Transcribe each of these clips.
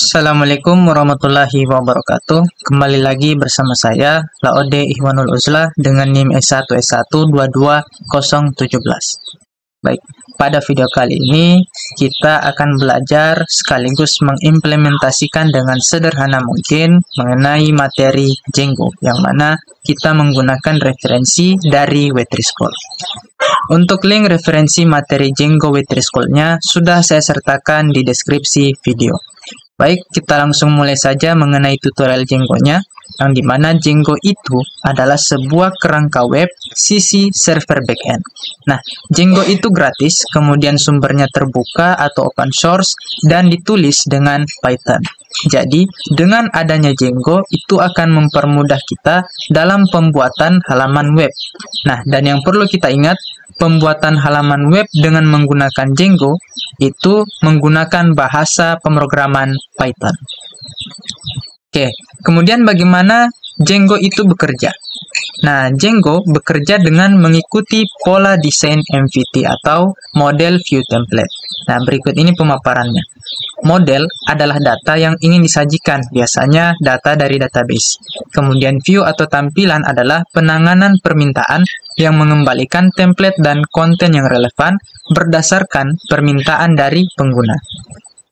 Assalamualaikum warahmatullahi wabarakatuh. Kembali lagi bersama saya, Laode Ihwanul Uzla dengan NIM S1S1222017. Baik, pada video kali ini kita akan belajar sekaligus mengimplementasikan dengan sederhana mungkin mengenai materi Django, yang mana kita menggunakan referensi dari Wetrischool. Untuk link referensi materi Django Wetrischool-nya sudah saya sertakan di deskripsi video. Baik, kita langsung mulai saja mengenai tutorial Django-nya, yang dimana Django itu adalah sebuah kerangka web sisi server backend. Nah, Django itu gratis, kemudian sumbernya terbuka atau open source, dan ditulis dengan Python. Jadi, dengan adanya Django, itu akan mempermudah kita dalam pembuatan halaman web. Nah, dan yang perlu kita ingat, pembuatan halaman web dengan menggunakan Django itu menggunakan bahasa pemrograman Python. Oke, kemudian bagaimana Django itu bekerja? Nah, Django bekerja dengan mengikuti pola desain MVT atau Model View Template. Nah, berikut ini pemaparannya. Model adalah data yang ingin disajikan, biasanya data dari database. Kemudian view atau tampilan adalah penanganan permintaan yang mengembalikan template dan konten yang relevan berdasarkan permintaan dari pengguna.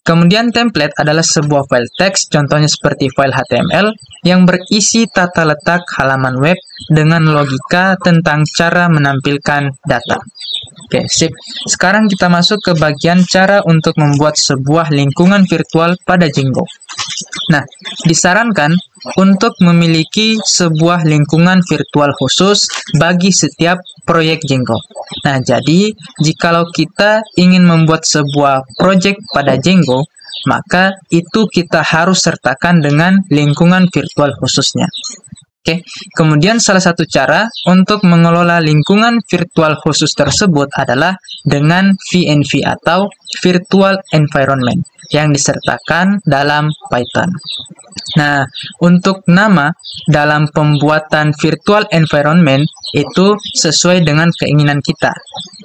Kemudian template adalah sebuah file teks, contohnya seperti file HTML, yang berisi tata letak halaman web dengan logika tentang cara menampilkan data. Oke, sip. Sekarang kita masuk ke bagian cara untuk membuat sebuah lingkungan virtual pada Django. Nah, disarankan untuk memiliki sebuah lingkungan virtual khusus bagi setiap proyek Django. Nah, jadi jikalau kita ingin membuat sebuah proyek pada Django, maka itu kita harus sertakan dengan lingkungan virtual khususnya. Oke, kemudian salah satu cara untuk mengelola lingkungan virtual khusus tersebut adalah dengan VNV atau Virtual Environment yang disertakan dalam Python. Nah, untuk nama dalam pembuatan Virtual Environment itu sesuai dengan keinginan kita.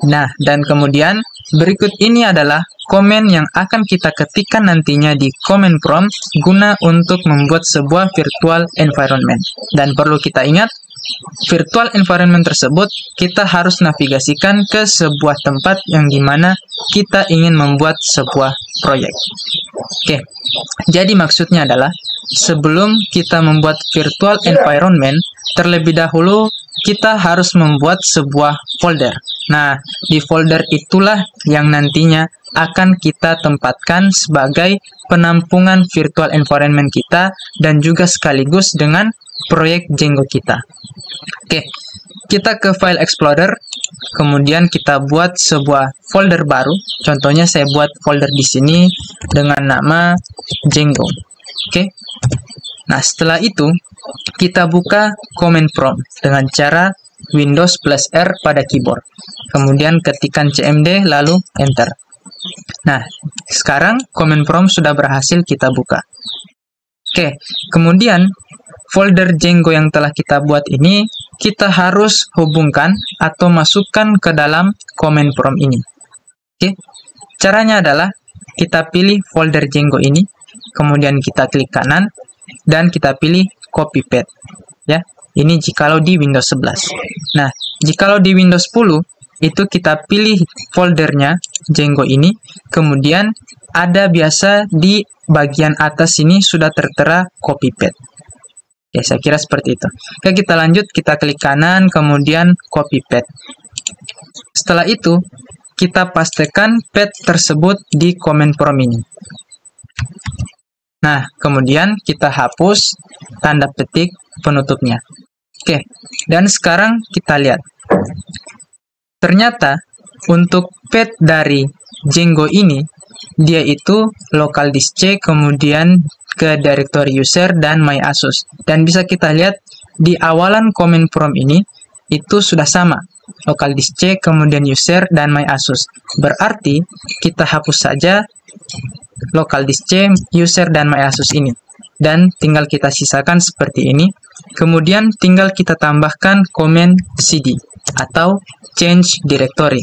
Nah, dan kemudian berikut ini adalah komen yang akan kita ketikkan nantinya di command prompt guna untuk membuat sebuah virtual environment. Dan perlu kita ingat, virtual environment tersebut kita harus navigasikan ke sebuah tempat yang dimana kita ingin membuat sebuah proyek. Oke, jadi maksudnya adalah sebelum kita membuat virtual environment, terlebih dahulu kita harus membuat sebuah folder. Nah, di folder itulah yang nantinya akan kita tempatkan sebagai penampungan virtual environment kita dan juga sekaligus dengan proyek Django kita. Oke, kita ke File Explorer, kemudian kita buat sebuah folder baru. Contohnya saya buat folder di sini dengan nama Django. Oke. Nah, setelah itu kita buka command prompt dengan cara Windows plus R pada keyboard. Kemudian ketikkan cmd lalu enter. Nah, sekarang command prompt sudah berhasil kita buka. Oke, kemudian folder Django yang telah kita buat ini kita harus hubungkan atau masukkan ke dalam command prompt ini. Oke, caranya adalah kita pilih folder Django ini, kemudian kita klik kanan dan kita pilih copy path. Ya, ini jikalau di Windows 11. Nah, jikalau di Windows 10 itu kita pilih foldernya Django ini, kemudian ada biasa di bagian atas ini sudah tertera copy path. Ya, saya kira seperti itu. Oke, kita lanjut, kita klik kanan, kemudian copy path. Setelah itu, kita pastekan path tersebut di command prompt ini. Nah, kemudian kita hapus tanda petik penutupnya. Oke, dan sekarang kita lihat. Ternyata untuk path dari Django ini, dia itu local disk C, kemudian ke directory user dan my ASUS. Dan bisa kita lihat di awalan command prompt ini, itu sudah sama. Local disk C, kemudian user dan my ASUS. Berarti kita hapus saja local disk C, user dan my ASUS ini. Dan tinggal kita sisakan seperti ini. Kemudian tinggal kita tambahkan command cd. atau change directory.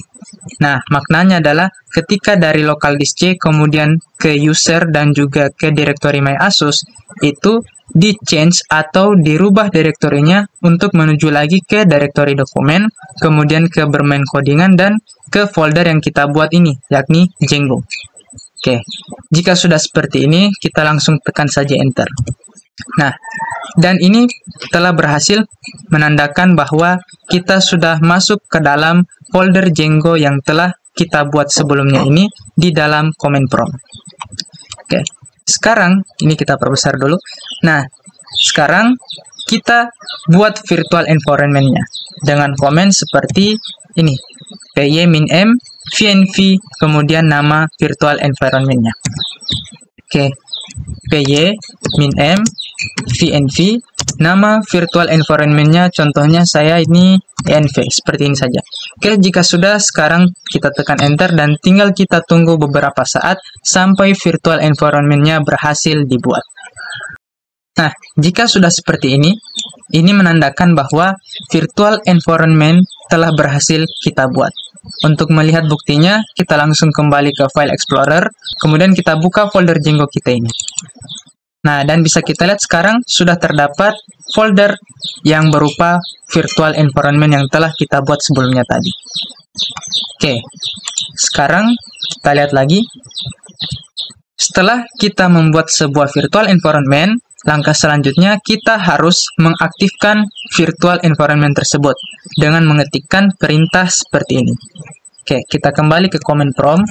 Nah, maknanya adalah ketika dari local disk C kemudian ke user dan juga ke directory MyAsus, itu di-change atau dirubah direktorinya untuk menuju lagi ke directory dokumen, kemudian ke bermain codingan, dan ke folder yang kita buat ini, yakni Django. Oke, jika sudah seperti ini, kita langsung tekan saja Enter. Nah, dan ini telah berhasil menandakan bahwa kita sudah masuk ke dalam folder Django yang telah kita buat sebelumnya ini di dalam command prompt. Oke, sekarang ini kita perbesar dulu. Nah, sekarang kita buat virtual environment-nya dengan komen seperti ini, py-m vnv, kemudian nama virtual environment-nya. Oke, py-m vnv, nama virtual environment-nya contohnya saya ini env, seperti ini saja. Oke, jika sudah, sekarang kita tekan enter dan tinggal kita tunggu beberapa saat sampai virtual environment-nya berhasil dibuat. Nah, jika sudah seperti ini menandakan bahwa virtual environment telah berhasil kita buat. Untuk melihat buktinya, kita langsung kembali ke File Explorer, kemudian kita buka folder Django kita ini. Nah, dan bisa kita lihat sekarang sudah terdapat folder yang berupa virtual environment yang telah kita buat sebelumnya tadi. Oke, sekarang kita lihat lagi. Setelah kita membuat sebuah virtual environment, langkah selanjutnya kita harus mengaktifkan virtual environment tersebut dengan mengetikkan perintah seperti ini. Oke, kita kembali ke command prompt.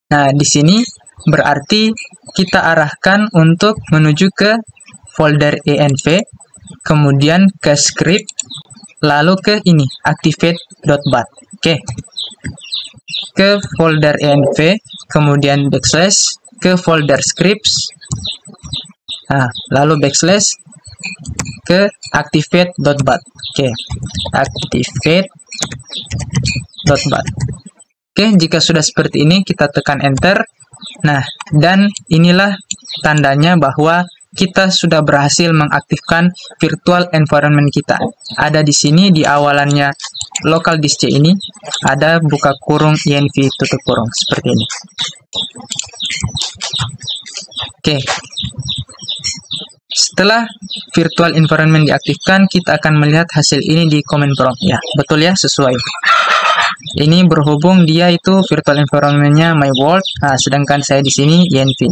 Nah, di sini berarti kita arahkan untuk menuju ke folder env, kemudian ke script, lalu ke ini, activate.bat. Oke, ke folder env, kemudian backslash, ke folder scripts, nah, lalu backslash, ke activate.bat. Oke, activate.bat. Oke, jika sudah seperti ini, kita tekan enter. Nah, dan inilah tandanya bahwa kita sudah berhasil mengaktifkan virtual environment kita. Ada di sini di awalannya local disk C ini, ada buka kurung env tutup kurung, seperti ini. Oke. Setelah virtual environment diaktifkan, kita akan melihat hasil ini di command prompt. Ya, betul ya, sesuai. Ini berhubung dia itu virtual environment-nya my world, nah, sedangkan saya di sini env.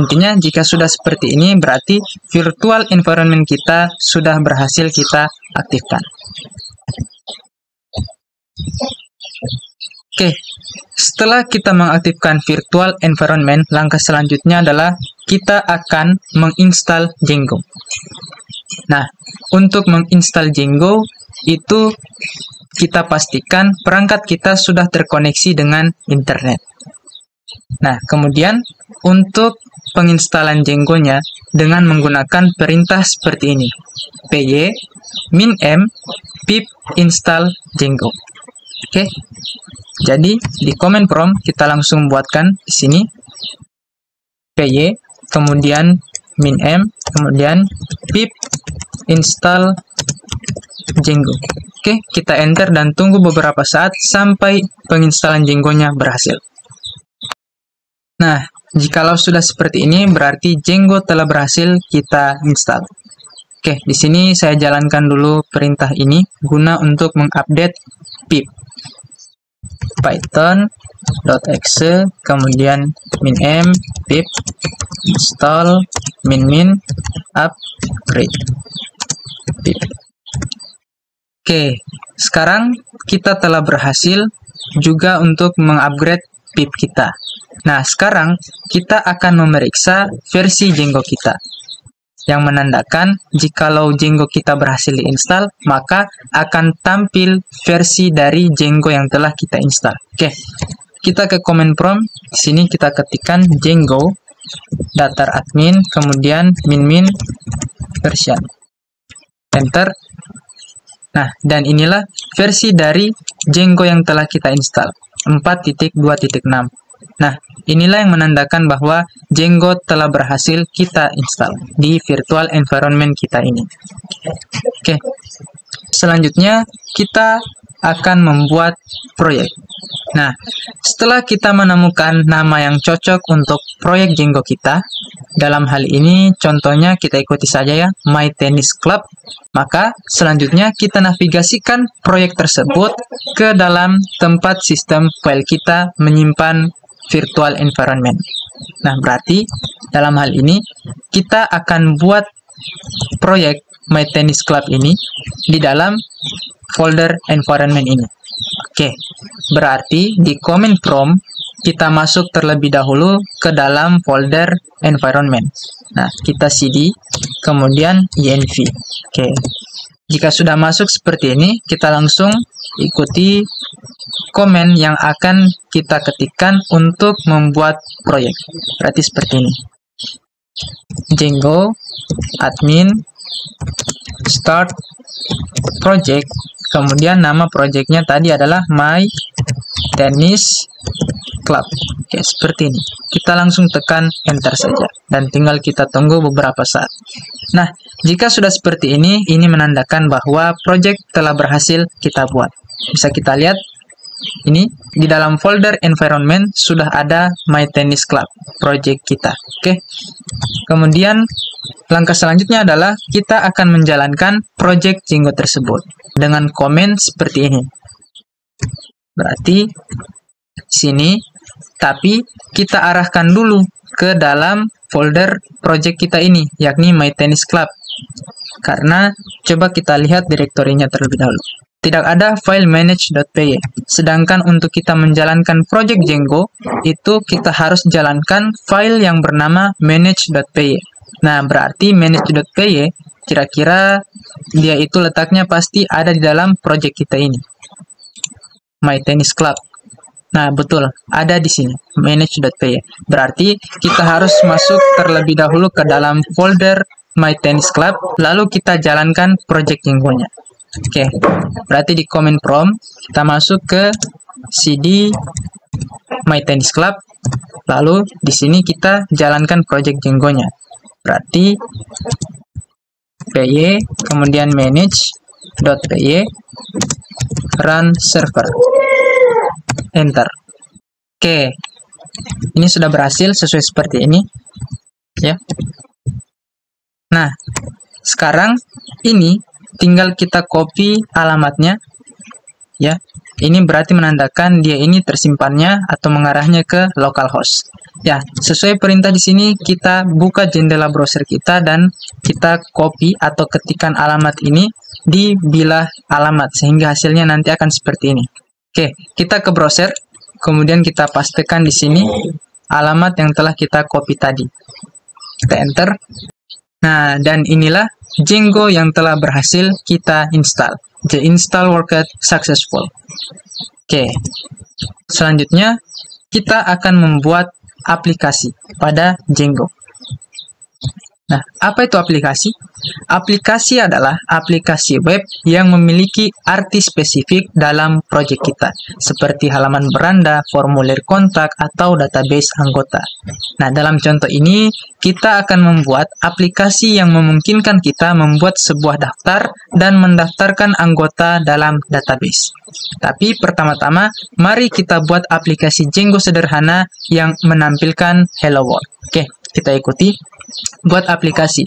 Intinya, jika sudah seperti ini, berarti virtual environment kita sudah berhasil kita aktifkan. Oke, setelah kita mengaktifkan virtual environment, langkah selanjutnya adalah kita akan menginstal Django. Nah, untuk menginstal Django, itu kita pastikan perangkat kita sudah terkoneksi dengan internet. Nah, kemudian untuk penginstalan Django-nya dengan menggunakan perintah seperti ini. py-m pip install Django. Oke. Jadi di command prompt kita langsung buatkan di sini py, kemudian -m, kemudian pip install Django. Oke, kita enter dan tunggu beberapa saat sampai penginstalan Django-nya berhasil. Nah, jikalau sudah seperti ini, berarti Django telah berhasil kita install. Oke, di sini saya jalankan dulu perintah ini guna untuk mengupdate pip. Python.exe, kemudian -m pip install min upgrade pip. Oke, sekarang kita telah berhasil juga untuk mengupgrade pip kita. Nah, sekarang kita akan memeriksa versi Django kita, yang menandakan jikalau Django kita berhasil diinstal, maka akan tampil versi dari Django yang telah kita install. Oke, kita ke command prompt. Di sini kita ketikkan Django datar admin, kemudian min version. Enter. Nah, dan inilah versi dari Django yang telah kita install, 4.2.6. Nah, inilah yang menandakan bahwa Django telah berhasil kita install di virtual environment kita ini. Oke, selanjutnya kita akan membuat proyek. Nah, setelah kita menemukan nama yang cocok untuk proyek Django kita, dalam hal ini contohnya kita ikuti saja ya, My Tennis Club, maka selanjutnya kita navigasikan proyek tersebut ke dalam tempat sistem file kita menyimpan virtual environment. Nah, berarti dalam hal ini kita akan buat proyek My Tennis Club ini di dalam folder environment ini. Oke, berarti di command prompt kita masuk terlebih dahulu ke dalam folder environment. Nah, kita cd, kemudian env. Oke, jika sudah masuk seperti ini, kita langsung ikuti komen yang akan kita ketikkan untuk membuat proyek. Berarti seperti ini. Django admin start project, kemudian nama projectnya tadi adalah My Tennis Club. Oke, seperti ini. Kita langsung tekan enter saja dan tinggal kita tunggu beberapa saat. Nah, jika sudah seperti ini menandakan bahwa project telah berhasil kita buat. Bisa kita lihat ini di dalam folder environment sudah ada My Tennis Club project kita. Oke. Kemudian langkah selanjutnya adalah kita akan menjalankan project Django tersebut dengan komen seperti ini. Berarti sini, tapi kita arahkan dulu ke dalam folder project kita ini, yakni My Tennis Club. Karena coba kita lihat direktorinya terlebih dahulu. Tidak ada file manage.py. Sedangkan untuk kita menjalankan project Django, itu kita harus jalankan file yang bernama manage.py. Nah, berarti manage.py kira-kira dia itu letaknya pasti ada di dalam project kita ini. My Tennis Club. Nah, betul, ada di sini, manage.py. Berarti kita harus masuk terlebih dahulu ke dalam folder My Tennis Club, lalu kita jalankan project Django-nya. Oke, berarti di command prompt kita masuk ke cd My Tennis Club, lalu di sini kita jalankan project Django-nya. Berarti py kemudian manage.py run server, enter. Oke, ini sudah berhasil sesuai seperti ini ya. Nah, sekarang ini tinggal kita copy alamatnya ya. Ini berarti menandakan dia ini tersimpannya atau mengarahnya ke localhost. Ya, sesuai perintah di sini kita buka jendela browser kita dan kita copy atau ketikkan alamat ini di bilah alamat sehingga hasilnya nanti akan seperti ini. Oke, kita ke browser, kemudian kita pastekan di sini alamat yang telah kita copy tadi. Kita enter. Nah, dan inilah Django yang telah berhasil kita install. The install worked successful. Oke, selanjutnya kita akan membuat aplikasi pada Django. Nah, apa itu aplikasi? Aplikasi adalah aplikasi web yang memiliki arti spesifik dalam proyek kita, seperti halaman beranda, formulir kontak, atau database anggota. Nah, dalam contoh ini, kita akan membuat aplikasi yang memungkinkan kita membuat sebuah daftar dan mendaftarkan anggota dalam database. Tapi pertama-tama, mari kita buat aplikasi Django sederhana yang menampilkan Hello World. Oke, kita ikuti. Buat aplikasi.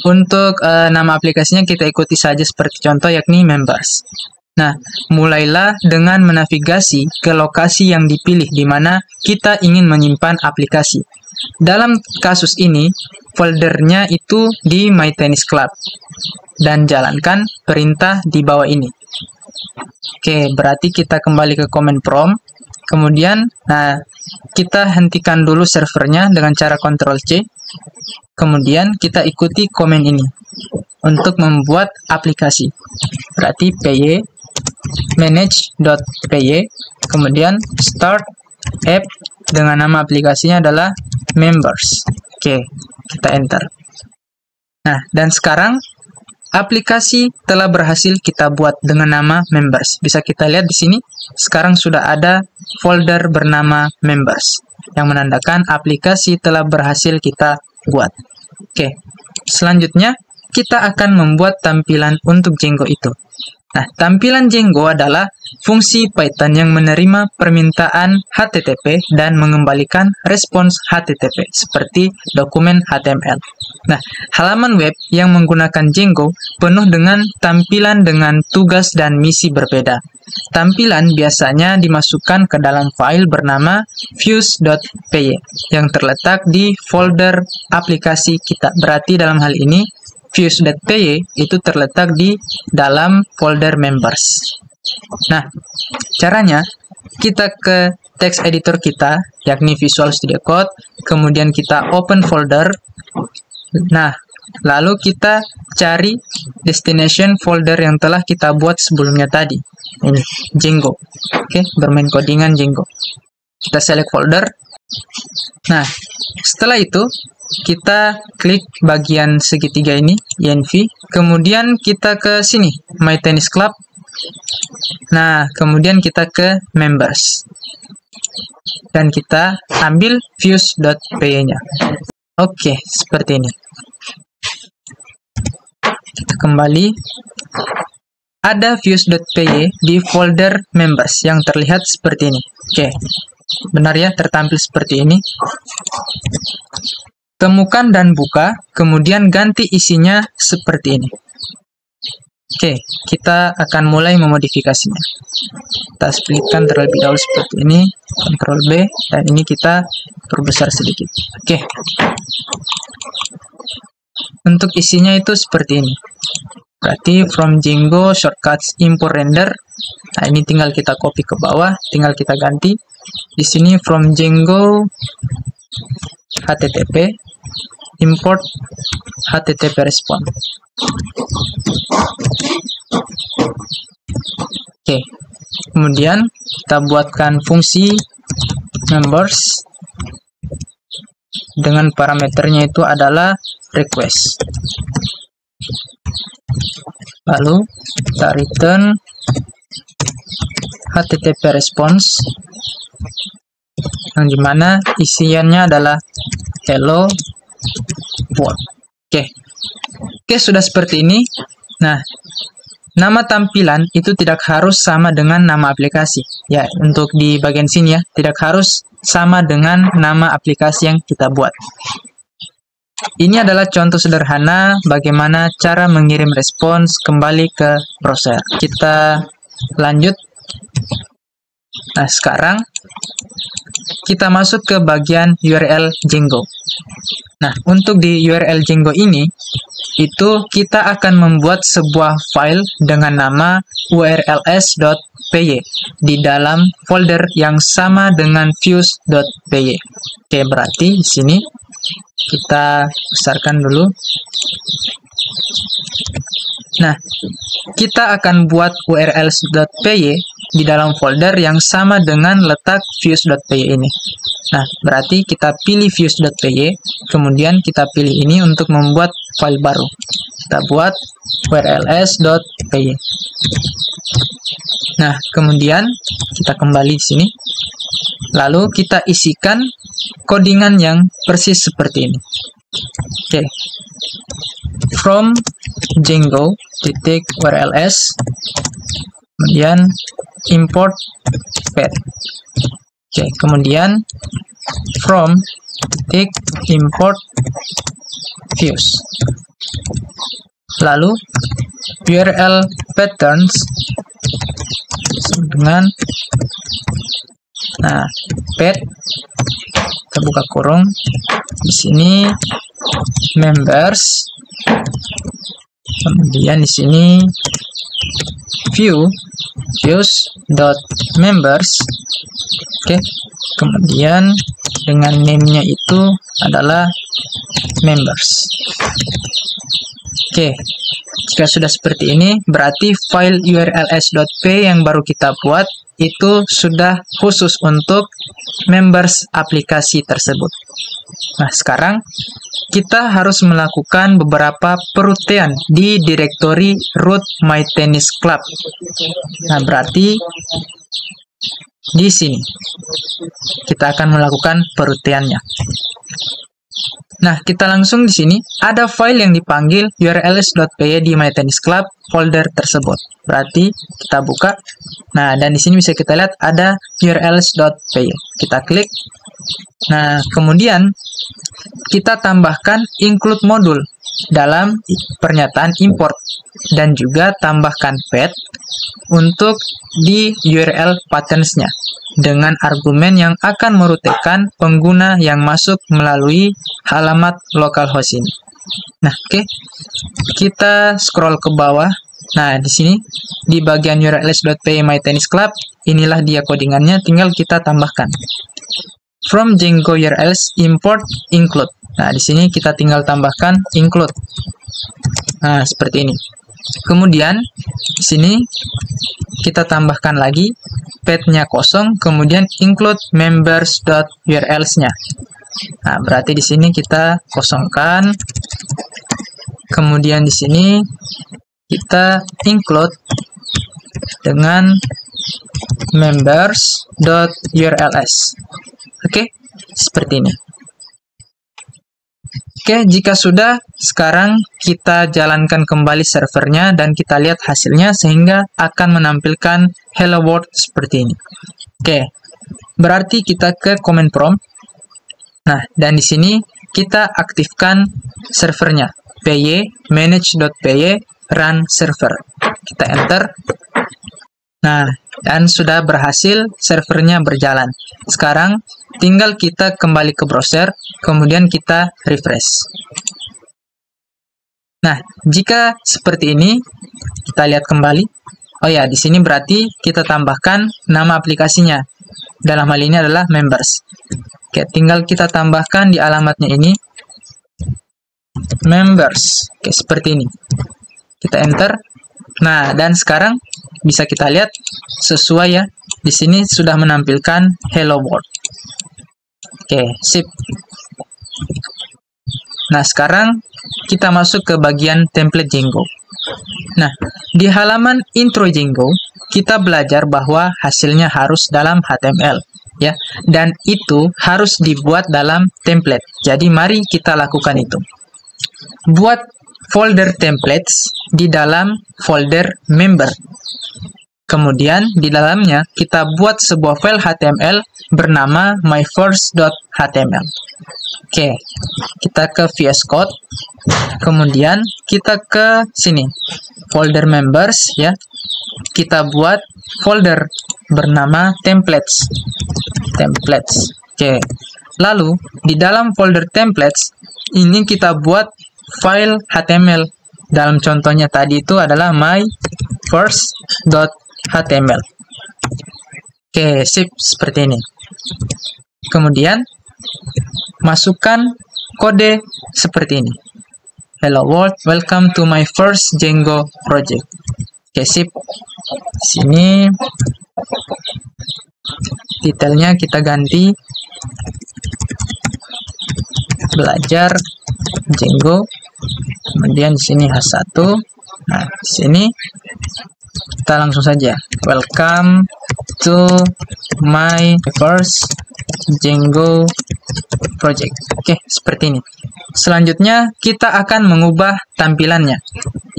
Untuk nama aplikasinya kita ikuti saja seperti contoh, yakni members. Nah, mulailah dengan menavigasi ke lokasi yang dipilih di mana kita ingin menyimpan aplikasi. Dalam kasus ini, foldernya itu di My Tennis Club. Dan jalankan perintah di bawah ini. Oke, berarti kita kembali ke command prompt. Kemudian, nah, kita hentikan dulu servernya dengan cara Ctrl+C. Kemudian kita ikuti komen ini untuk membuat aplikasi. Berarti py manage.py kemudian start app dengan nama aplikasinya adalah members. Oke, kita enter. Nah, dan sekarang aplikasi telah berhasil kita buat dengan nama members. Bisa kita lihat di sini. Sekarang sudah ada folder bernama members yang menandakan aplikasi telah berhasil kita buat. Oke, selanjutnya kita akan membuat tampilan untuk Django itu. Nah, tampilan Django adalah fungsi Python yang menerima permintaan HTTP dan mengembalikan respons HTTP seperti dokumen HTML. Nah, halaman web yang menggunakan Django penuh dengan tampilan dengan tugas dan misi berbeda. Tampilan biasanya dimasukkan ke dalam file bernama views.py yang terletak di folder aplikasi kita. Berarti dalam hal ini views.py itu terletak di dalam folder members. Nah, caranya kita ke text editor kita, yakni Visual Studio Code, kemudian kita open folder. Nah, lalu kita cari destination folder yang telah kita buat sebelumnya tadi. Ini, Django. Oke, bermain codingan Django. Kita select folder. Nah, setelah itu, kita klik bagian segitiga ini, env. Kemudian kita ke sini, My Tennis Club. Nah, kemudian kita ke members. Dan kita ambil views.py-nya. Oke, seperti ini. Kita kembali. Ada views.py di folder members yang terlihat seperti ini. Oke, benar ya, tertampil seperti ini. Temukan dan buka, kemudian ganti isinya seperti ini. Oke, kita akan mulai memodifikasinya. Kita splitkan terlebih dahulu seperti ini, Ctrl B, dan ini kita perbesar sedikit. Oke. Untuk isinya itu seperti ini. Berarti from Django shortcuts import render. Nah, ini tinggal kita copy ke bawah, tinggal kita ganti. Di sini from Django HTTP import HTTP response. Oke. Kemudian kita buatkan fungsi members dengan parameternya itu adalah request. Lalu kita return HTTP response yang dimana isiannya adalah hello world. Oke, sudah seperti ini. Nah, nama tampilan itu tidak harus sama dengan nama aplikasi. Ya, untuk di bagian sini ya, tidak harus sama dengan nama aplikasi yang kita buat. Ini adalah contoh sederhana bagaimana cara mengirim respons kembali ke browser. Kita lanjut. Nah, sekarang kita masuk ke bagian URL Django. Nah, untuk di URL Django ini, itu kita akan membuat sebuah file dengan nama urls.py di dalam folder yang sama dengan views.py. Oke, berarti di sini kita besarkan dulu. Nah, kita akan buat urls.py di dalam folder yang sama dengan letak views.py ini. Nah, berarti kita pilih views.py, kemudian kita pilih ini untuk membuat file baru. Kita buat urls.py. Nah, kemudian kita kembali di sini. Lalu kita isikan codingan yang persis seperti ini. Oke. From Django .urls, kemudian import path. Oke, kemudian from import views. Lalu URL patterns dengan path, kita buka kurung di sini members, kemudian di sini views.members. Oke, kemudian dengan name-nya itu adalah members. Oke, jika sudah seperti ini, berarti file urls.py yang baru kita buat itu sudah khusus untuk members aplikasi tersebut. Nah, sekarang kita harus melakukan beberapa perutian di direktori root My Tennis Club. Nah, berarti di sini kita akan melakukan perutiannya. Nah, kita langsung di sini ada file yang dipanggil urls.py di MyTennisClub folder tersebut. Berarti kita buka. Nah, dan di sini bisa kita lihat ada urls.py. Kita klik. Nah, kemudian kita tambahkan include modul dalam pernyataan import dan juga tambahkan path untuk di URL patterns-nya dengan argumen yang akan merutekan pengguna yang masuk melalui alamat localhost ini. Nah, oke. Kita scroll ke bawah. Nah, di sini di bagian urls.py MyTennisClub, inilah dia codingannya, tinggal kita tambahkan. From Django URLs import include. Nah, di sini kita tinggal tambahkan include. Nah, seperti ini. Kemudian di sini kita tambahkan lagi path-nya kosong, kemudian include members.urls-nya. Nah, berarti di sini kita kosongkan. Kemudian di sini kita include dengan members.urls. Oke, seperti ini. Oke, jika sudah, sekarang kita jalankan kembali servernya dan kita lihat hasilnya sehingga akan menampilkan hello world seperti ini. Oke, berarti kita ke command prompt. Nah, dan di sini kita aktifkan servernya. py manage.py run server. Kita enter. Nah, dan sudah berhasil servernya berjalan. Sekarang tinggal kita kembali ke browser, kemudian kita refresh. Nah, jika seperti ini, kita lihat kembali. Oh ya, di sini berarti kita tambahkan nama aplikasinya. Dalam hal ini adalah members. Oke, tinggal kita tambahkan di alamatnya ini. Members. Oke, seperti ini. Kita enter. Nah, dan sekarang bisa kita lihat sesuai ya. Di sini sudah menampilkan hello world. Oke, sip. Nah, sekarang kita masuk ke bagian template Django. Nah, di halaman intro Django, kita belajar bahwa hasilnya harus dalam HTML, ya. Dan itu harus dibuat dalam template. Jadi, mari kita lakukan itu. Buat folder templates di dalam folder member. Kemudian di dalamnya kita buat sebuah file HTML bernama myfirst.html. Oke, kita ke VS Code. Kemudian kita ke sini, folder members ya. Kita buat folder bernama templates. Templates. Oke. Lalu di dalam folder templates ini kita buat file HTML. Dalam contohnya tadi itu adalah myfirst.html. Oke, sip, seperti ini. Kemudian masukkan kode seperti ini. Hello world, welcome to my first Django project. Oke, sip. Sini detailnya kita ganti belajar Django. Kemudian di sini H1. Nah, di sini kita langsung saja welcome to my first Django project. Oke, seperti ini. Selanjutnya kita akan mengubah tampilannya.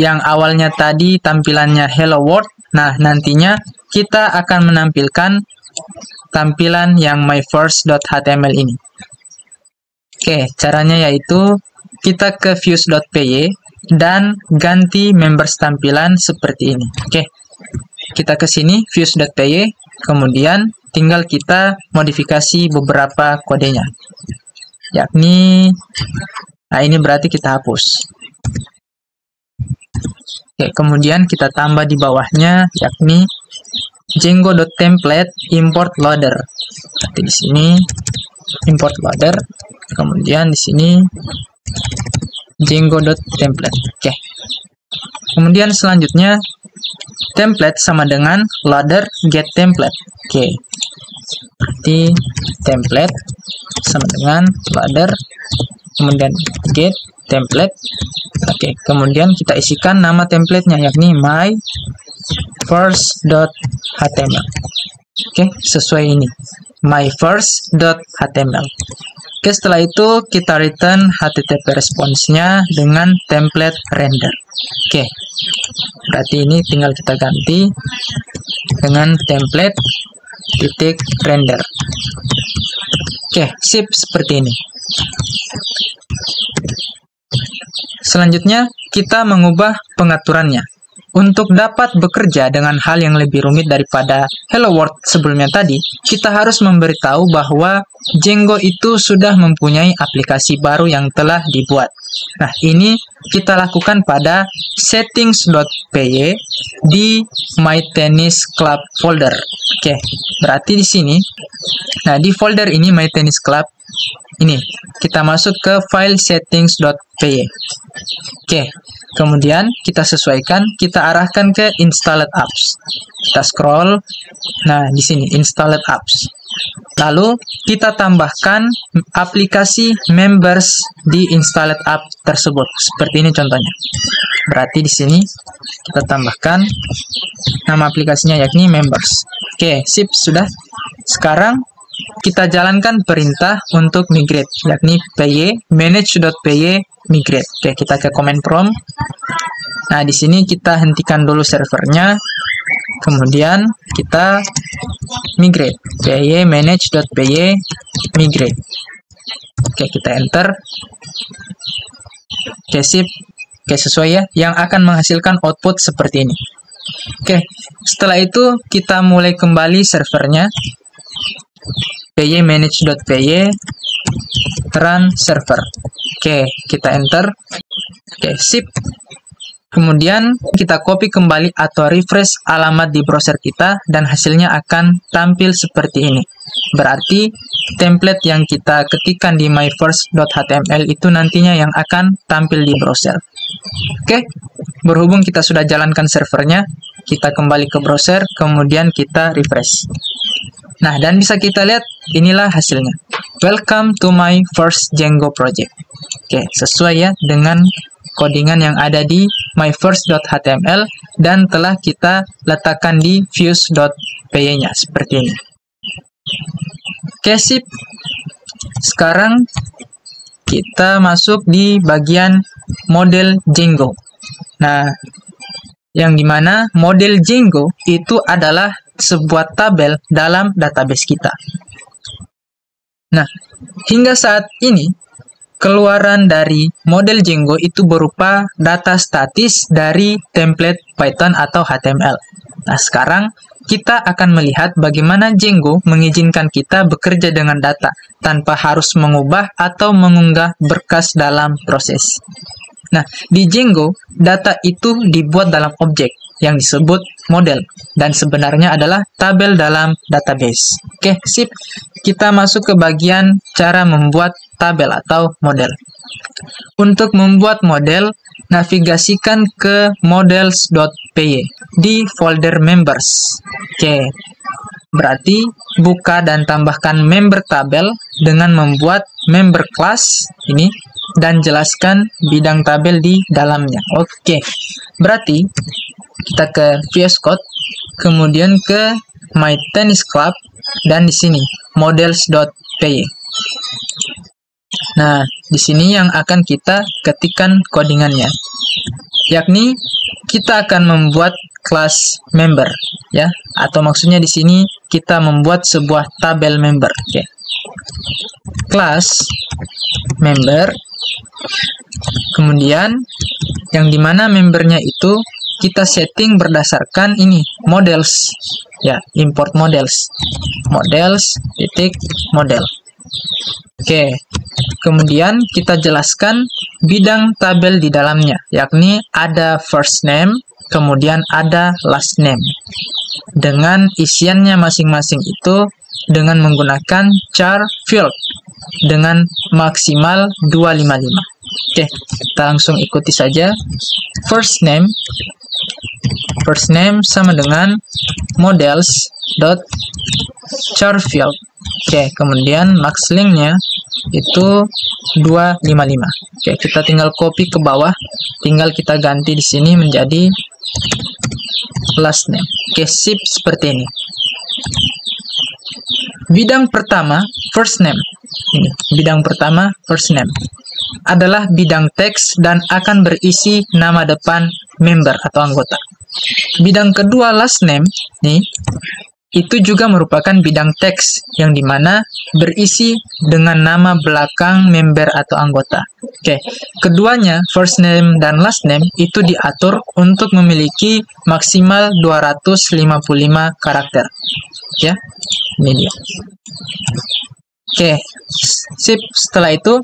Yang awalnya tadi tampilannya hello world. Nah, nantinya kita akan menampilkan tampilan yang myfirst.html ini. Oke, caranya yaitu kita ke views.py dan ganti members tampilan seperti ini. Oke, kita ke sini views.py, kemudian tinggal kita modifikasi beberapa kodenya. Yakni, nah ini berarti kita hapus. Oke, kemudian kita tambah di bawahnya, yakni Django.template import loader. Nanti di sini import loader, kemudian di sini Django.template. Oke. Kemudian selanjutnya template sama dengan loader get template. Oke. Berarti template sama dengan loader kemudian get template. Oke, kemudian kita isikan nama templatenya yakni myfirst.html. Oke, sesuai ini myfirst.html. Oke, setelah itu kita return HTTP response-nya dengan template render. Oke, berarti ini tinggal kita ganti dengan template titik render. Oke, sip, seperti ini. Selanjutnya, kita mengubah pengaturannya. Untuk dapat bekerja dengan hal yang lebih rumit daripada Hello World sebelumnya tadi, kita harus memberitahu bahwa Django itu sudah mempunyai aplikasi baru yang telah dibuat. Nah, ini kita lakukan pada settings.py di My Tennis Club folder. Oke, berarti di sini, nah di folder ini My Tennis Club, ini kita masuk ke file settings.py. Oke, kemudian kita sesuaikan, kita arahkan ke installed apps. Kita scroll, nah di sini installed apps. Lalu kita tambahkan aplikasi members di installed app tersebut. Seperti ini contohnya. Berarti di sini kita tambahkan nama aplikasinya yakni members. Oke, sip, sudah. Sekarang kita jalankan perintah untuk migrate, yakni py manage.py migrate. Oke, kita ke command prompt. Nah, di sini kita hentikan dulu servernya. Kemudian kita migrate, py manage.py migrate. Oke, kita enter. Oke, sip. Oke, sesuai ya, yang akan menghasilkan output seperti ini. Oke, setelah itu kita mulai kembali servernya. py manage.py run server. Oke, kita enter. Oke, sip. Kemudian kita copy kembali atau refresh alamat di browser kita dan hasilnya akan tampil seperti ini. Berarti template yang kita ketikkan di myfirst.html itu nantinya yang akan tampil di browser. Oke, berhubung kita sudah jalankan servernya, kita kembali ke browser, kemudian kita refresh. Nah, dan bisa kita lihat, inilah hasilnya. Welcome to my first Django project. Oke, sesuai ya dengan codingan yang ada di myfirst.html dan telah kita letakkan di views.py-nya seperti ini. Oke, sip. Sekarang kita masuk di bagian model Django. Nah, yang dimana model Django itu adalah sebuah tabel dalam database kita. Nah, hingga saat ini keluaran dari model Django itu berupa data statis dari template Python atau HTML. Nah, sekarang kita akan melihat bagaimana Django mengizinkan kita bekerja dengan data tanpa harus mengubah atau mengunggah berkas dalam proses. Nah, di Django, data itu dibuat dalam objek yang disebut model dan sebenarnya adalah tabel dalam database. Oke, sip. Kita masuk ke bagian cara membuat tabel atau model. Untuk membuat model, navigasikan ke models.py di folder members. Oke, berarti buka dan tambahkan member tabel dengan membuat member class ini dan jelaskan bidang tabel di dalamnya. Oke, berarti kita ke VS Code, kemudian ke My Tennis Club, dan di sini models.py. Nah, di sini yang akan kita ketikkan codingannya, yakni kita akan membuat kelas member, ya, atau maksudnya di sini kita membuat sebuah tabel member. Oke, kelas member, kemudian yang dimana membernya itu kita setting berdasarkan ini models, ya, import models, model. Oke, kemudian kita jelaskan bidang tabel di dalamnya, yakni ada first name, kemudian ada last name, dengan isiannya masing-masing itu dengan menggunakan char field dengan maksimal 255. Oke, kita langsung ikuti saja. First name sama dengan models.charField. Oke, kemudian max length-nya itu 255. Oke, kita tinggal copy ke bawah, tinggal kita ganti di sini menjadi last name. Oke, sip, seperti ini. Bidang pertama, first name. Ini, bidang pertama, first name, adalah bidang teks dan akan berisi nama depan member atau anggota. Bidang kedua, last name, nih, itu juga merupakan bidang teks yang dimana berisi dengan nama belakang member atau anggota. Oke, keduanya, first name dan last name, itu diatur untuk memiliki maksimal 255 karakter. Ya, ini dia. Oke, sip. Setelah itu,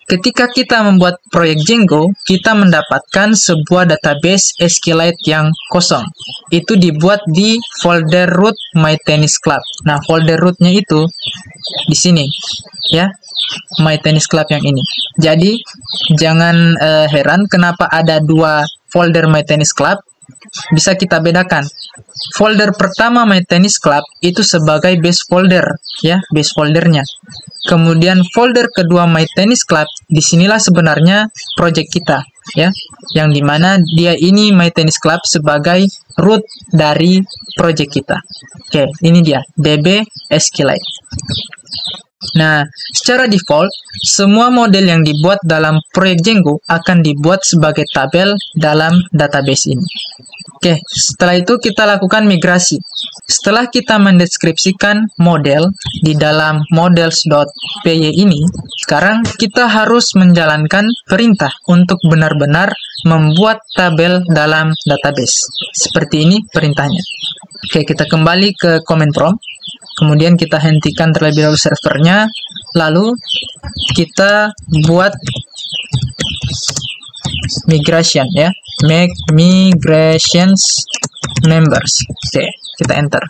ketika kita membuat proyek Django, kita mendapatkan sebuah database SQLite yang kosong. Itu dibuat di folder root My Tennis Club. Nah, folder rootnya itu di sini, ya, My Tennis Club yang ini. Jadi, jangan heran kenapa ada dua folder My Tennis Club. Bisa kita bedakan. Folder pertama My Tennis Club itu sebagai base folder, ya, base foldernya. Kemudian folder kedua My Tennis Club, disinilah sebenarnya project kita, ya, yang dimana dia ini My Tennis Club sebagai root dari project kita. Oke, ini dia DB SQLite. Nah, secara default, semua model yang dibuat dalam proyek Django akan dibuat sebagai tabel dalam database ini. Oke, setelah itu kita lakukan migrasi. Setelah kita mendeskripsikan model di dalam models.py ini, sekarang kita harus menjalankan perintah untuk benar-benar membuat tabel dalam database. Seperti ini perintahnya. Oke, kita kembali ke command prompt. Kemudian kita hentikan terlebih dahulu servernya, lalu kita buat migration, ya, make migrations members. Oke, kita enter.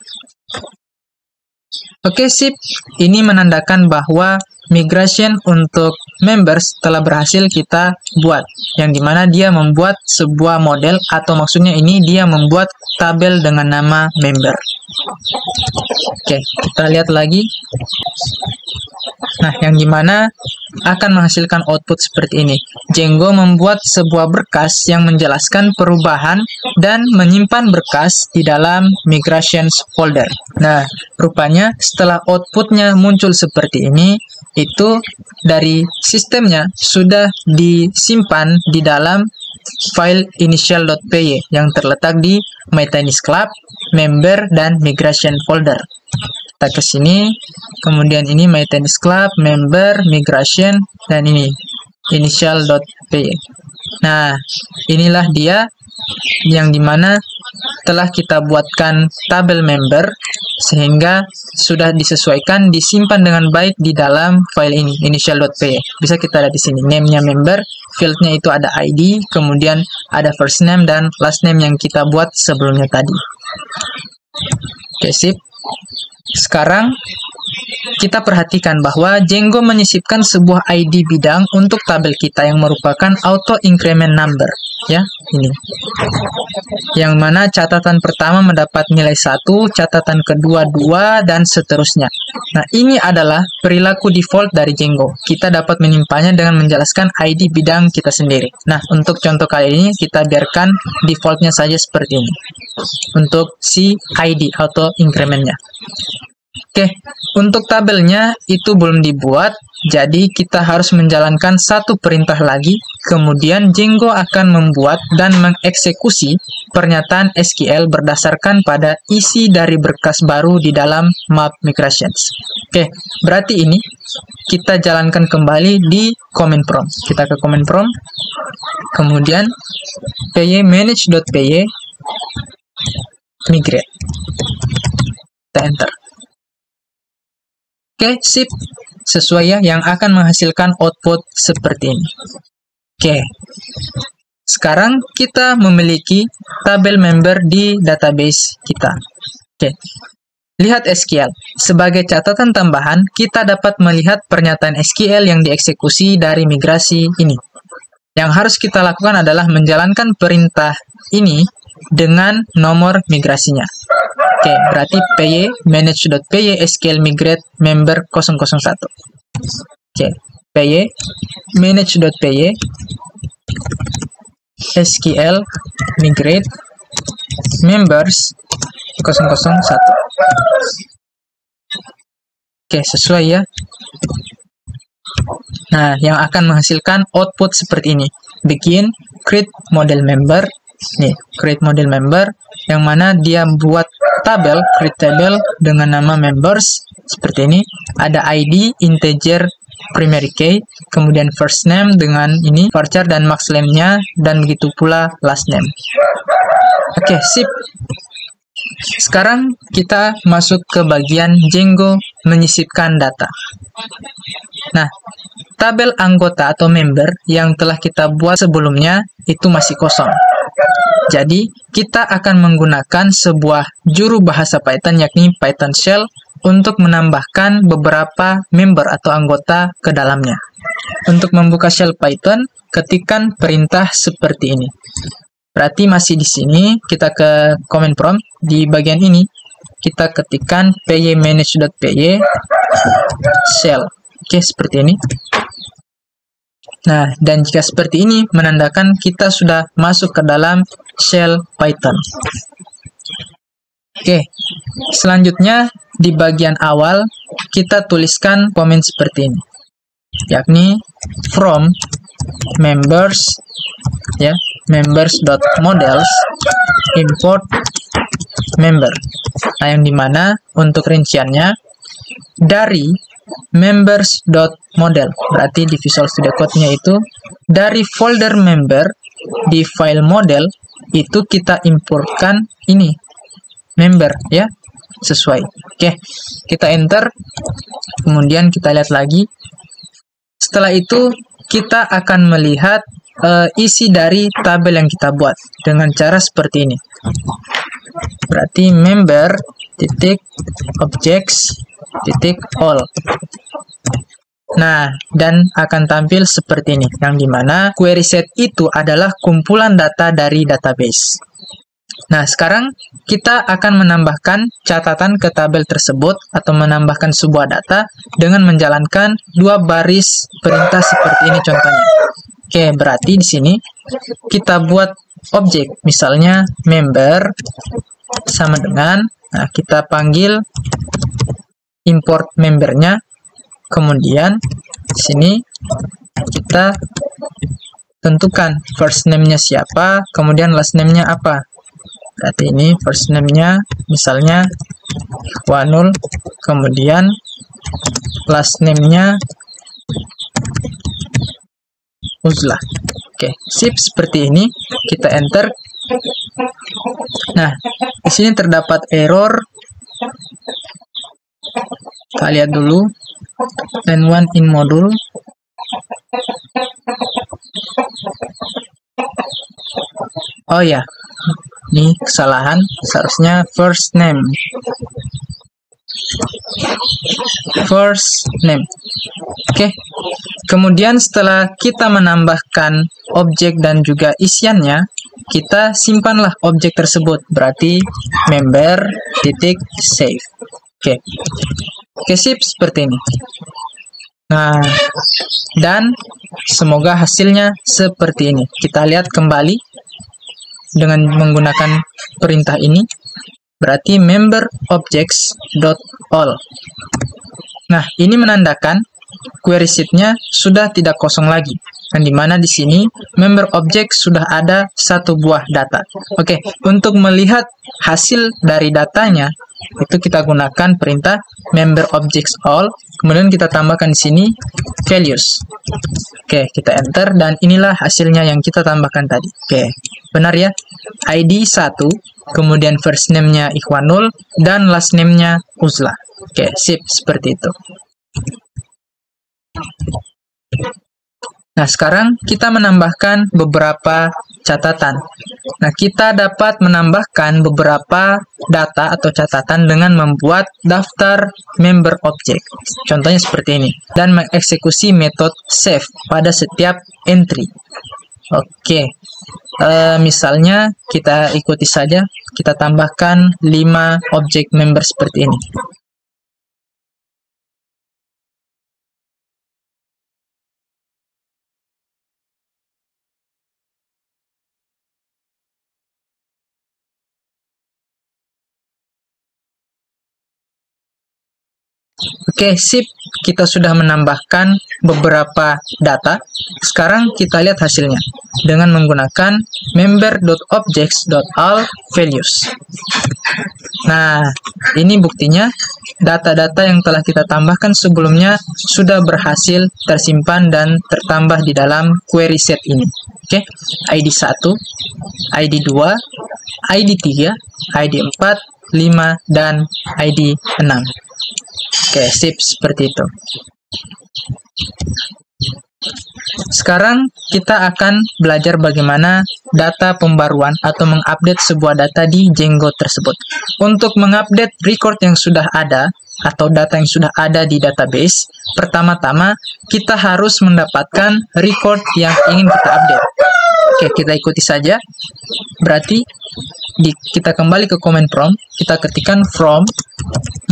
Oke, sip. Ini menandakan bahwa migration untuk members telah berhasil kita buat, yang dimana dia membuat sebuah model, atau maksudnya ini dia membuat tabel dengan nama member. Oke, kita lihat lagi. Nah, yang dimana akan menghasilkan output seperti ini. Django membuat sebuah berkas yang menjelaskan perubahan dan menyimpan berkas di dalam migrations folder. Nah, rupanya setelah outputnya muncul seperti ini, itu dari sistemnya sudah disimpan di dalam file initial.py yang terletak di My Tennis Club, member, dan migration folder. Kita ke sini, kemudian ini My Tennis Club, member, migration, dan ini initial.py. Nah, inilah dia yang dimana telah kita buatkan tabel member sehingga sudah disesuaikan, disimpan dengan baik di dalam file ini, initial.py. Bisa kita lihat di sini, name-nya member, field-nya itu ada ID, kemudian ada first name dan last name yang kita buat sebelumnya tadi. Oke, sip. Sekarang kita perhatikan bahwa Django menyisipkan sebuah ID bidang untuk tabel kita yang merupakan auto increment number, ya, ini. Yang mana catatan pertama mendapat nilai 1, catatan kedua 2, dan seterusnya. Nah, ini adalah perilaku default dari Django. Kita dapat menyimpannya dengan menjelaskan ID bidang kita sendiri. Nah, untuk contoh kali ini kita biarkan defaultnya saja seperti ini. Untuk si ID auto increment-nya. Oke, untuk tabelnya itu belum dibuat, jadi kita harus menjalankan satu perintah lagi, kemudian Django akan membuat dan mengeksekusi pernyataan SQL berdasarkan pada isi dari berkas baru di dalam map migrations. Oke, berarti ini kita jalankan kembali di command prompt. Kita ke command prompt, kemudian py manage.py migrate. Kita enter. Oke, sip. Sesuai ya, yang akan menghasilkan output seperti ini. Oke. Sekarang kita memiliki tabel member di database kita. Oke. Lihat SQL. Sebagai catatan tambahan, kita dapat melihat pernyataan SQL yang dieksekusi dari migrasi ini. Yang harus kita lakukan adalah menjalankan perintah ini dengan nomor migrasinya. Oke, berarti py manage.py SQL migrate member 001. Oke, py manage.py SQL migrate members 001. Oke, sesuai ya. Nah, yang akan menghasilkan output seperti ini. Begin, create model member. Nih, create model member, yang mana dia buat tabel, create table dengan nama members, seperti ini. Ada ID, integer, primary key, kemudian first name dengan ini, varchar dan max length-nya, dan begitu pula last name. Oke, sip. Sekarang kita masuk ke bagian Django menyisipkan data. Nah, tabel anggota atau member yang telah kita buat sebelumnya itu masih kosong. Jadi, kita akan menggunakan sebuah juru bahasa Python yakni Python Shell untuk menambahkan beberapa member atau anggota ke dalamnya. Untuk membuka shell Python, ketikkan perintah seperti ini. Berarti masih di sini, kita ke command prompt. Di bagian ini, kita ketikkan py-manage.py shell. Oke, seperti ini. Nah, dan jika seperti ini, menandakan kita sudah masuk ke dalam shell Python. Oke, selanjutnya di bagian awal, kita tuliskan komen seperti ini. Yakni, from members, ya, members.models import member. Nah, yang dimana untuk rinciannya dari members.model, berarti di Visual Studio Code-nya itu dari folder member di file model itu kita importkan ini member, ya, sesuai. Oke, kita enter, kemudian kita lihat lagi. Setelah itu kita akan melihat isi dari tabel yang kita buat dengan cara seperti ini. Berarti member titik objects titik all. Nah, dan akan tampil seperti ini, yang dimana query set itu adalah kumpulan data dari database. Nah, sekarang kita akan menambahkan catatan ke tabel tersebut atau menambahkan sebuah data dengan menjalankan dua baris perintah seperti ini contohnya. Oke, berarti di sini kita buat objek, misalnya member sama dengan, nah, kita panggil import membernya, kemudian di sini kita tentukan first name-nya siapa, kemudian last name-nya apa. Berarti ini first name-nya misalnya Ikhwanul, kemudian last name-nya Uzlah. Oke, sip, seperti ini. Kita enter. Nah, di sini terdapat error. Kita lihat dulu. N1 in module. Oh ya, ini kesalahan. Seharusnya first name. First name. Oke. Kemudian setelah kita menambahkan objek dan juga isiannya, kita simpanlah objek tersebut. Berarti member titik save. Oke. Oke, sip, seperti ini. Nah, dan semoga hasilnya seperti ini. Kita lihat kembali dengan menggunakan perintah ini. Berarti member objects.all. Nah, ini menandakan query sheet-nya sudah tidak kosong lagi. Dan di mana di sini member object sudah ada satu buah data. Oke, untuk melihat hasil dari datanya, itu kita gunakan perintah member objects all, kemudian kita tambahkan di sini values. Oke, kita enter dan inilah hasilnya yang kita tambahkan tadi. Oke, benar ya? ID 1, kemudian first name-nya Ikhwanul dan last name-nya Uzlah. Oke, sip, seperti itu. Nah, sekarang kita menambahkan beberapa catatan. Nah, kita dapat menambahkan beberapa data atau catatan dengan membuat daftar member object. Contohnya seperti ini. Dan mengeksekusi metode save pada setiap entry. Oke. Misalnya, kita ikuti saja. Kita tambahkan 5 objek member seperti ini. Oke, sip. Kita sudah menambahkan beberapa data. Sekarang kita lihat hasilnya dengan menggunakan member.objects.all_values. Nah, ini buktinya data-data yang telah kita tambahkan sebelumnya sudah berhasil tersimpan dan tertambah di dalam query set ini. Oke, ID 1, ID 2, ID 3, ID 4, 5, dan ID 6. Oke, sip, seperti itu. Sekarang kita akan belajar bagaimana data pembaruan atau mengupdate sebuah data di Django tersebut. Untuk mengupdate record yang sudah ada atau data yang sudah ada di database, pertama-tama kita harus mendapatkan record yang ingin kita update. Oke, kita ikuti saja. Berarti kita kembali ke command prompt, kita ketikkan from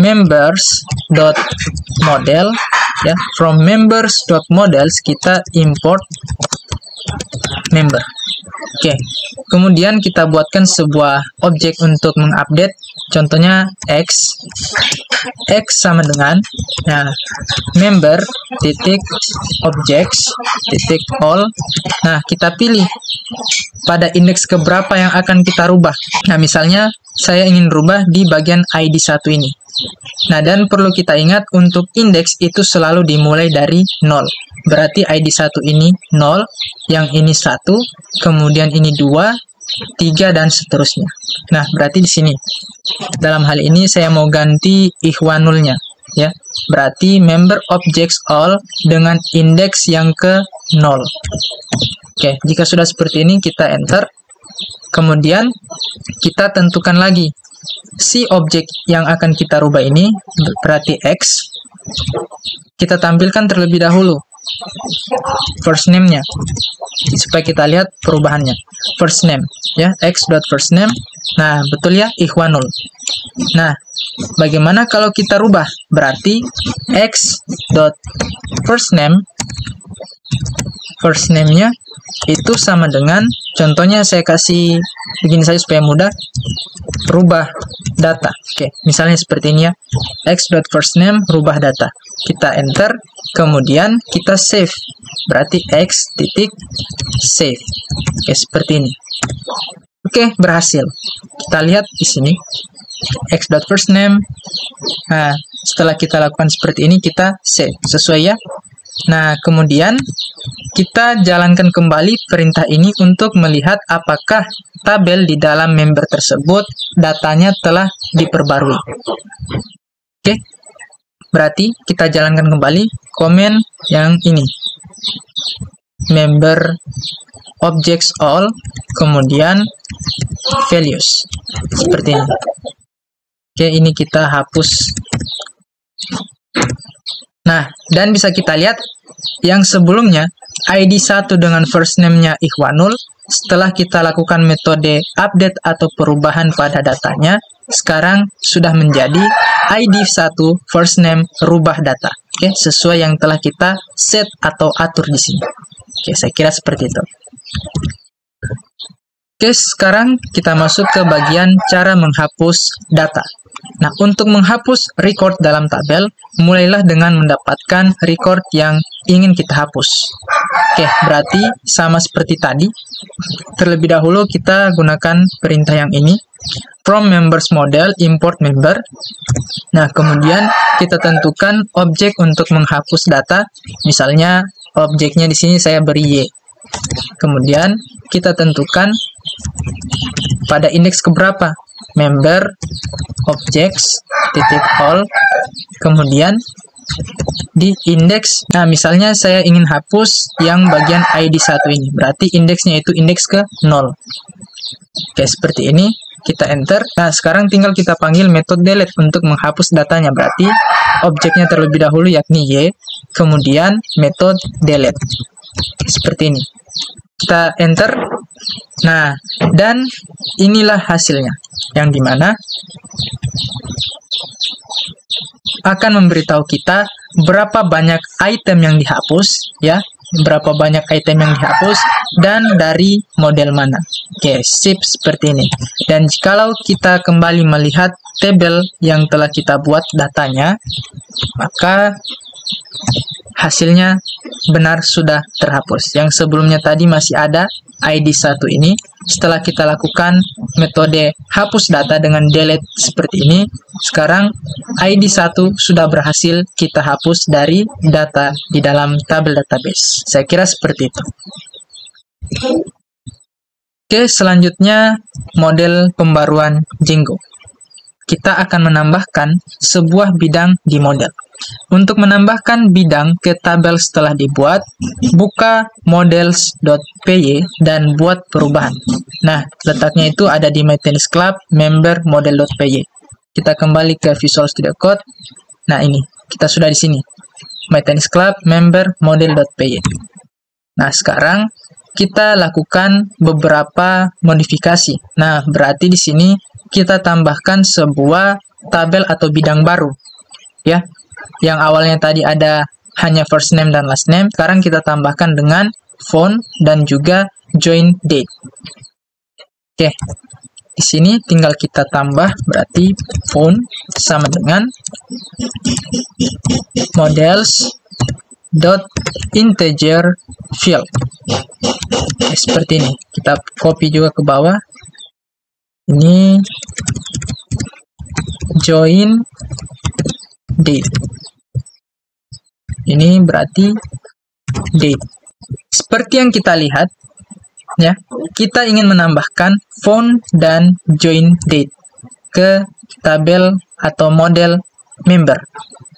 members.model, ya, from members.models kita import member. Oke, kemudian kita buatkan sebuah objek untuk mengupdate, contohnya x sama dengan member titik objects titik all. Nah, kita pilih pada indeks keberapa yang akan kita rubah. Nah, misalnya saya ingin rubah di bagian ID 1 ini. Nah, dan perlu kita ingat untuk indeks itu selalu dimulai dari 0. Berarti ID 1 ini 0, yang ini 1, kemudian ini 2, 3, dan seterusnya. Nah, berarti di sini. Dalam hal ini saya mau ganti ikhwanulnya, ya. Berarti member objects all dengan indeks yang ke 0. Oke, jika sudah seperti ini kita enter. Kemudian kita tentukan lagi si objek yang akan kita rubah ini, berarti X. Kita tampilkan terlebih dahulu first name-nya supaya kita lihat perubahannya. First name, ya, x.firstname. Nah, betul ya, ikhwanul. Nah, bagaimana kalau kita rubah? Berarti x.firstname, first name-nya itu sama dengan, contohnya saya kasih begini saja supaya mudah, rubah data. Oke, misalnya seperti ini ya, x.firstname rubah data. Kita enter, kemudian kita save. Berarti x titik save. Oke, seperti ini. Oke, berhasil. Kita lihat di sini x.firstname. Nah, setelah kita lakukan seperti ini, kita save. Sesuai ya. Nah, kemudian kita jalankan kembali perintah ini untuk melihat apakah tabel di dalam member tersebut datanya telah diperbarui. Oke, berarti kita jalankan kembali komen yang ini. Member objects all, kemudian values. Seperti ini. Oke, ini kita hapus. Nah, dan bisa kita lihat yang sebelumnya ID 1 dengan first name-nya ikhwanul, setelah kita lakukan metode update atau perubahan pada datanya, sekarang sudah menjadi ID 1 first name rubah data. Oke, sesuai yang telah kita set atau atur di sini. Oke, saya kira seperti itu. Oke, sekarang kita masuk ke bagian cara menghapus data. Nah, untuk menghapus record dalam tabel, mulailah dengan mendapatkan record yang ingin kita hapus. Oke, berarti sama seperti tadi. Terlebih dahulu kita gunakan perintah yang ini. From members model, import member. Nah, kemudian kita tentukan objek untuk menghapus data. Misalnya, objeknya di sini saya beri Y. Kemudian, kita tentukan pada indeks keberapa. Member objects titik all, kemudian di indeks, nah misalnya saya ingin hapus yang bagian ID 1 ini, berarti indeksnya itu indeks ke 0. Oke, seperti ini, kita enter. Nah, sekarang tinggal kita panggil metode delete untuk menghapus datanya, berarti objeknya terlebih dahulu yakni Y, kemudian metode delete. Seperti ini. Kita enter. Nah, dan inilah hasilnya, yang dimana akan memberitahu kita berapa banyak item yang dihapus, ya, berapa banyak item yang dihapus, dan dari model mana. Oke, sip, seperti ini. Dan jikalau kita kembali melihat tabel yang telah kita buat datanya, maka hasilnya benar sudah terhapus. Yang sebelumnya tadi masih ada ID 1 ini. Setelah kita lakukan metode hapus data dengan delete seperti ini, sekarang ID 1 sudah berhasil kita hapus dari data di dalam tabel database. Saya kira seperti itu. Oke, selanjutnya model pembaruan Django. Kita akan menambahkan sebuah bidang di model. Untuk menambahkan bidang ke tabel setelah dibuat, buka models.py dan buat perubahan. Nah, letaknya itu ada di maintenance club member model.py. Kita kembali ke Visual Studio Code. Nah, ini kita sudah di sini. Maintenance club member model.py. Nah, sekarang kita lakukan beberapa modifikasi. Nah, berarti di sini kita tambahkan sebuah tabel atau bidang baru. Ya. Yang awalnya tadi ada hanya first name dan last name, sekarang kita tambahkan dengan font dan juga join date. Oke, di sini tinggal kita tambah, berarti font sama dengan models.integer field. Seperti ini, kita copy juga ke bawah. Ini join date. Ini berarti date. Seperti yang kita lihat, ya, kita ingin menambahkan font dan join date ke tabel atau model member.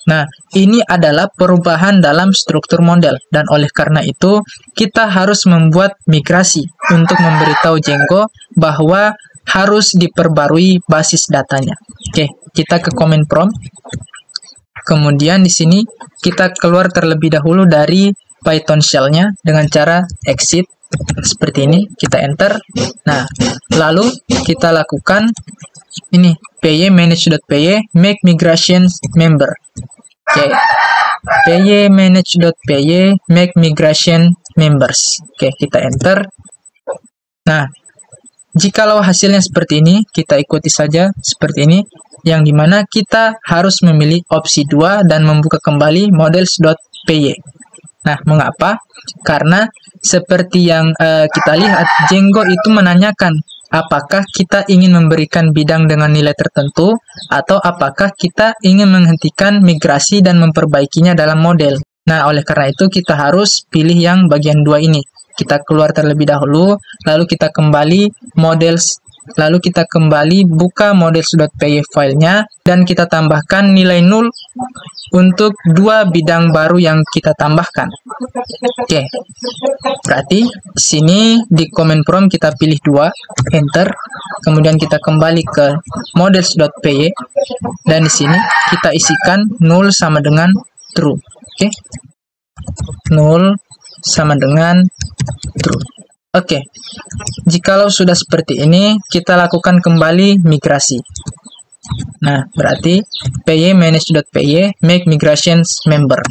Nah, ini adalah perubahan dalam struktur model, dan oleh karena itu kita harus membuat migrasi untuk memberitahu Django bahwa harus diperbarui basis datanya. Oke, kita ke command prompt. Kemudian di sini kita keluar terlebih dahulu dari Python shell-nya dengan cara exit seperti ini, kita enter. Nah, lalu kita lakukan ini py manage.py make migration member. Oke, py manage.py make migration members. Oke, kita enter. Nah, jikalau hasilnya seperti ini, kita ikuti saja seperti ini, yang dimana kita harus memilih opsi 2 dan membuka kembali models.py. Nah, mengapa? Karena seperti yang kita lihat, Django itu menanyakan apakah kita ingin memberikan bidang dengan nilai tertentu atau apakah kita ingin menghentikan migrasi dan memperbaikinya dalam model. Nah, oleh karena itu kita harus pilih yang bagian 2 ini. Kita keluar terlebih dahulu, lalu kita kembali models, lalu kita kembali buka models.py filenya, dan kita tambahkan nilai 0 untuk 2 bidang baru yang kita tambahkan. Oke, berarti sini di command prompt kita pilih 2, enter, kemudian kita kembali ke models.py, dan di sini kita isikan 0 sama dengan true. Oke, 0 sama dengan true. Oke, jikalau sudah seperti ini, kita lakukan kembali migrasi. Nah, berarti py manage.py make migrations member.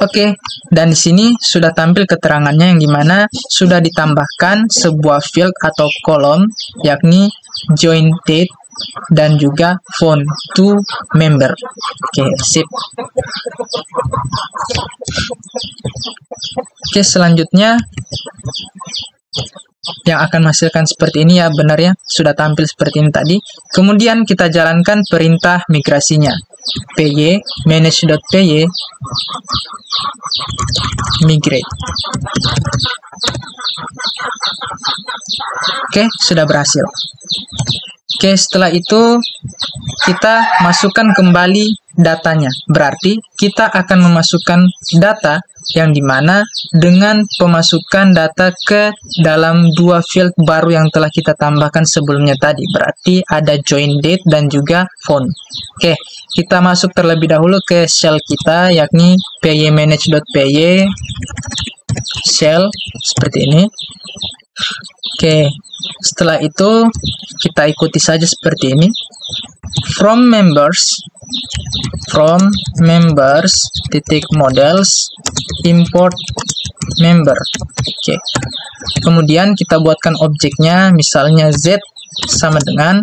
Oke, dan di sini sudah tampil keterangannya yang dimana sudah ditambahkan sebuah field atau kolom, yakni join date dan juga font to member. Oke, sip. Oke, selanjutnya yang akan menghasilkan seperti ini, ya benar ya, sudah tampil seperti ini tadi. Kemudian kita jalankan perintah migrasinya. Py manage.py migrate. Oke, sudah berhasil. Oke, setelah itu kita masukkan kembali datanya. Berarti kita akan memasukkan data yang dimana dengan pemasukan data ke dalam 2 field baru yang telah kita tambahkan sebelumnya tadi. Berarti ada join date dan juga font. Oke, kita masuk terlebih dahulu ke shell kita, yakni py manage.py shell seperti ini. Oke, setelah itu kita ikuti saja seperti ini. From members from members titik models import member. Oke. Kemudian kita buatkan objeknya, misalnya Z sama dengan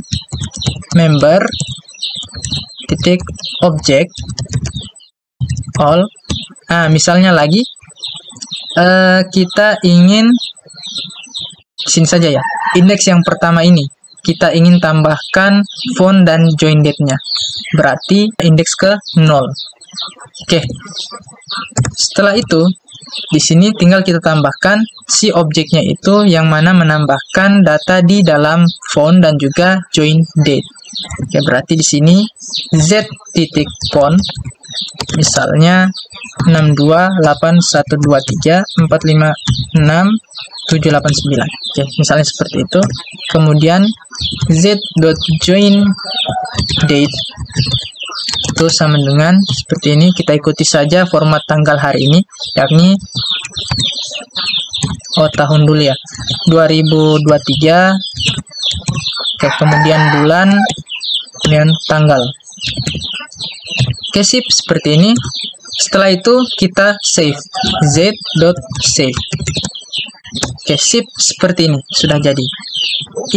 member titik object all. Misalnya lagi kita ingin sini saja ya, indeks yang pertama ini kita ingin tambahkan font dan join date-nya, berarti indeks ke 0. Oke. Setelah itu di sini tinggal kita tambahkan si objeknya itu yang mana menambahkan data di dalam font dan juga join date. Oke, berarti di sini Z titik font misalnya 628123456 Oke, misalnya seperti itu. Kemudian z.join date itu sama dengan seperti ini. Kita ikuti saja format tanggal hari ini, yakni tahun dulu ya, 2023. Oke, kemudian bulan, kemudian tanggal. Oke, sip, seperti ini. Setelah itu kita save, z.save. Oke, sip, seperti ini, sudah jadi.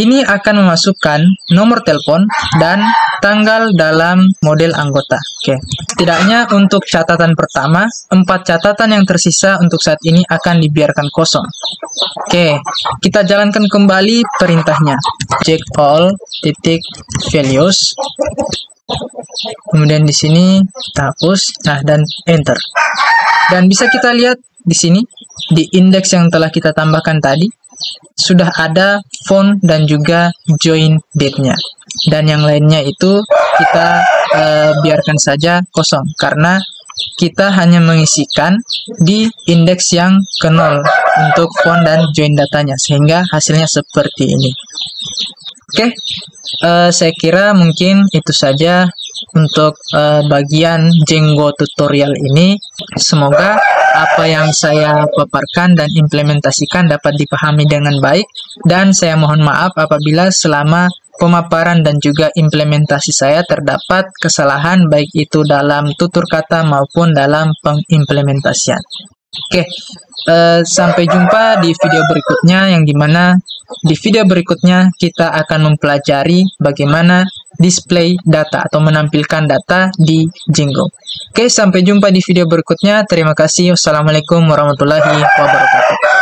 Ini akan memasukkan nomor telepon dan tanggal dalam model anggota. Oke, setidaknya untuk catatan pertama, 4 catatan yang tersisa untuk saat ini akan dibiarkan kosong. Oke, kita jalankan kembali perintahnya. Check all titik values. Kemudian di sini kita hapus, dan enter. Dan bisa kita lihat di sini di indeks yang telah kita tambahkan tadi sudah ada font dan juga join date-nya. Dan yang lainnya itu kita biarkan saja kosong karena kita hanya mengisikan di indeks yang ke 0 untuk font dan join datanya, sehingga hasilnya seperti ini. Oke, saya kira mungkin itu saja untuk bagian Django tutorial ini. Semoga apa yang saya paparkan dan implementasikan dapat dipahami dengan baik, dan saya mohon maaf apabila selama pemaparan dan juga implementasi saya terdapat kesalahan baik itu dalam tutur kata maupun dalam pengimplementasian. Oke, sampai jumpa di video berikutnya, yang dimana di video berikutnya kita akan mempelajari bagaimana display data atau menampilkan data di Django. Oke, sampai jumpa di video berikutnya. Terima kasih. Wassalamualaikum warahmatullahi wabarakatuh.